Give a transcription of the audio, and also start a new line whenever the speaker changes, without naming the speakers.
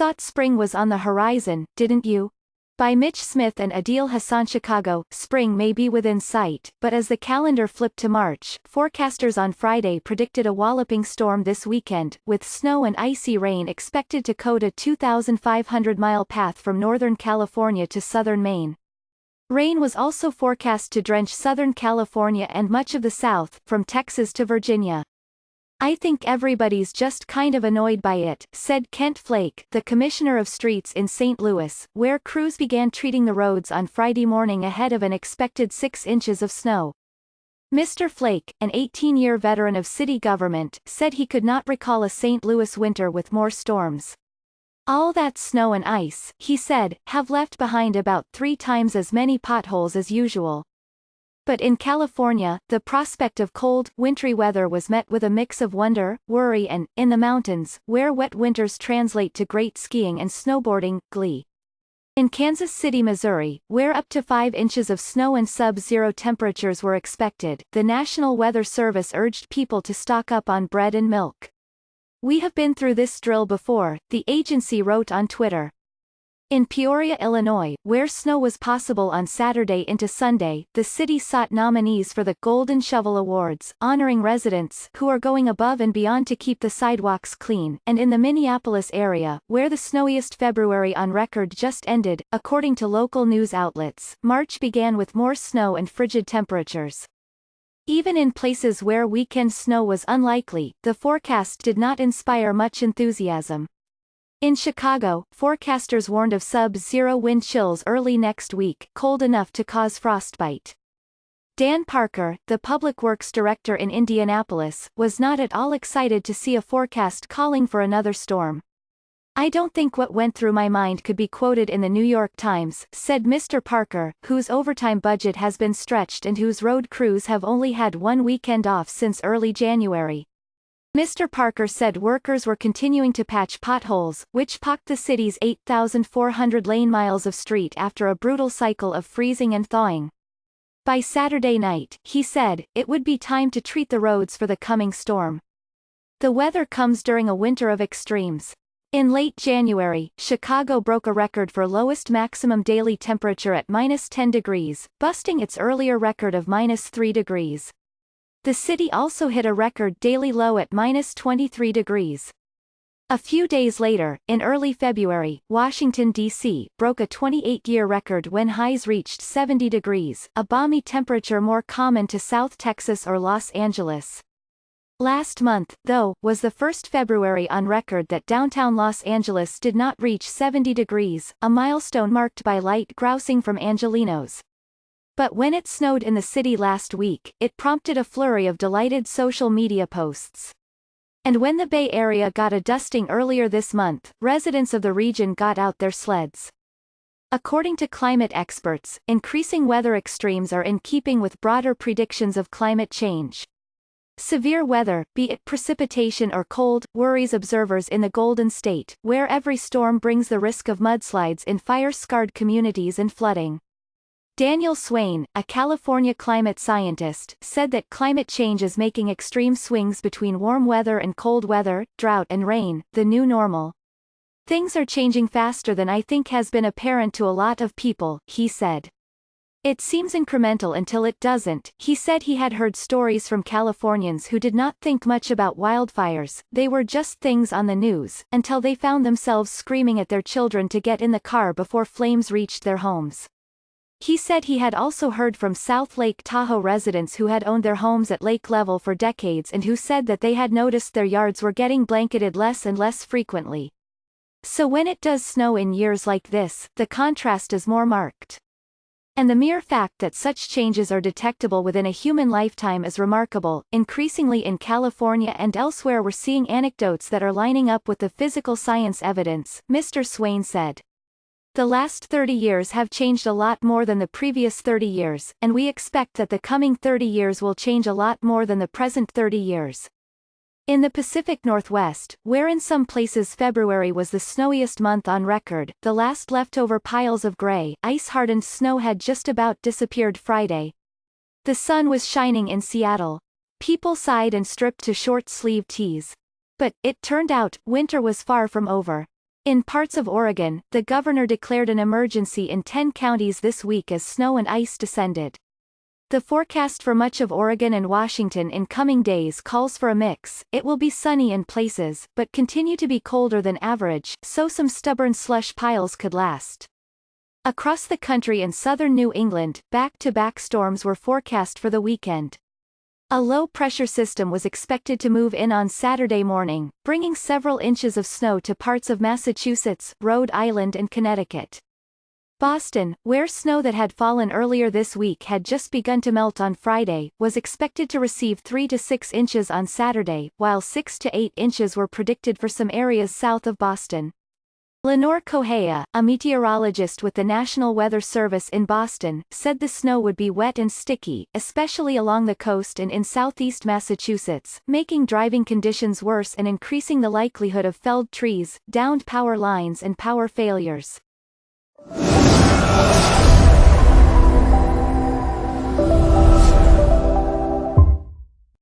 thought spring was on the horizon, didn't you? By Mitch Smith and Adil Hassan. Chicago, spring may be within sight, but as the calendar flipped to March, forecasters on Friday predicted a walloping storm this weekend, with snow and icy rain expected to coat a 2,500-mile path from Northern California to southern Maine. Rain was also forecast to drench Southern California and much of the South, from Texas to Virginia. "I think everybody's just kind of annoyed by it," said Kent Flake, the commissioner of streets in St. Louis, where crews began treating the roads on Friday morning ahead of an expected 6 inches of snow. Mr. Flake, an 18-year veteran of city government, said he could not recall a St. Louis winter with more storms. "All that snow and ice," he said, "have left behind about 3 times as many potholes as usual." But in California, the prospect of cold, wintry weather was met with a mix of wonder, worry and, in the mountains, where wet winters translate to great skiing and snowboarding, glee. In Kansas City, Missouri, where up to 5 inches of snow and sub-zero temperatures were expected, the National Weather Service urged people to stock up on bread and milk. "We have been through this drill before," the agency wrote on Twitter. In Peoria, Illinois, where snow was possible on Saturday into Sunday, the city sought nominees for the Golden Shovel Awards, honoring residents who are going above and beyond to keep the sidewalks clean, and in the Minneapolis area, where the snowiest February on record just ended, according to local news outlets, March began with more snow and frigid temperatures. Even in places where weekend snow was unlikely, the forecast did not inspire much enthusiasm. In Chicago, forecasters warned of sub-zero wind chills early next week, cold enough to cause frostbite. Dan Parker, the public works director in Indianapolis, was not at all excited to see a forecast calling for another storm. "I don't think what went through my mind could be quoted in the New York Times," said Mr. Parker, whose overtime budget has been stretched and whose road crews have only had one weekend off since early January. Mr. Parker said workers were continuing to patch potholes, which pocked the city's 8,400 lane miles of street after a brutal cycle of freezing and thawing. By Saturday night, he said, it would be time to treat the roads for the coming storm. The weather comes during a winter of extremes. In late January, Chicago broke a record for lowest maximum daily temperature at -10 degrees, busting its earlier record of -3 degrees. The city also hit a record daily low at -23 degrees. A few days later, in early February, Washington, D.C., broke a 28-year record when highs reached 70 degrees, a balmy temperature more common to South Texas or Los Angeles. Last month, though, was the first February on record that downtown Los Angeles did not reach 70 degrees, a milestone marked by light grousing from Angelenos. But when it snowed in the city last week, it prompted a flurry of delighted social media posts. And when the Bay Area got a dusting earlier this month, residents of the region got out their sleds. According to climate experts, increasing weather extremes are in keeping with broader predictions of climate change. Severe weather, be it precipitation or cold, worries observers in the Golden State, where every storm brings the risk of mudslides in fire-scarred communities and flooding. Daniel Swain, a California climate scientist, said that climate change is making extreme swings between warm weather and cold weather, drought and rain, the new normal. "Things are changing faster than I think has been apparent to a lot of people," he said. "It seems incremental until it doesn't." He said he had heard stories from Californians who did not think much about wildfires, they were just things on the news, until they found themselves screaming at their children to get in the car before flames reached their homes. He said he had also heard from South Lake Tahoe residents who had owned their homes at lake level for decades and who said that they had noticed their yards were getting blanketed less and less frequently. So when it does snow in years like this, the contrast is more marked. And the mere fact that such changes are detectable within a human lifetime is remarkable. Increasingly in California and elsewhere we're seeing anecdotes that are lining up with the physical science evidence, Mr. Swain said. The last 30 years have changed a lot more than the previous 30 years, and we expect that the coming 30 years will change a lot more than the present 30 years. In the Pacific Northwest, where in some places February was the snowiest month on record, the last leftover piles of gray, ice-hardened snow had just about disappeared Friday. The sun was shining in Seattle. People sighed and stripped to short-sleeved tees. But, it turned out, winter was far from over. In parts of Oregon, the governor declared an emergency in 10 counties this week as snow and ice descended. The forecast for much of Oregon and Washington in coming days calls for a mix. It will be sunny in places, but continue to be colder than average, so some stubborn slush piles could last. Across the country and southern New England, back-to-back storms were forecast for the weekend. A low-pressure system was expected to move in on Saturday morning, bringing several inches of snow to parts of Massachusetts, Rhode Island and Connecticut. Boston, where snow that had fallen earlier this week had just begun to melt on Friday, was expected to receive 3 to 6 inches on Saturday, while 6 to 8 inches were predicted for some areas south of Boston. Lenore Correa, a meteorologist with the National Weather Service in Boston, said the snow would be wet and sticky, especially along the coast and in southeast Massachusetts, making driving conditions worse and increasing the likelihood of felled trees, downed power lines and power failures.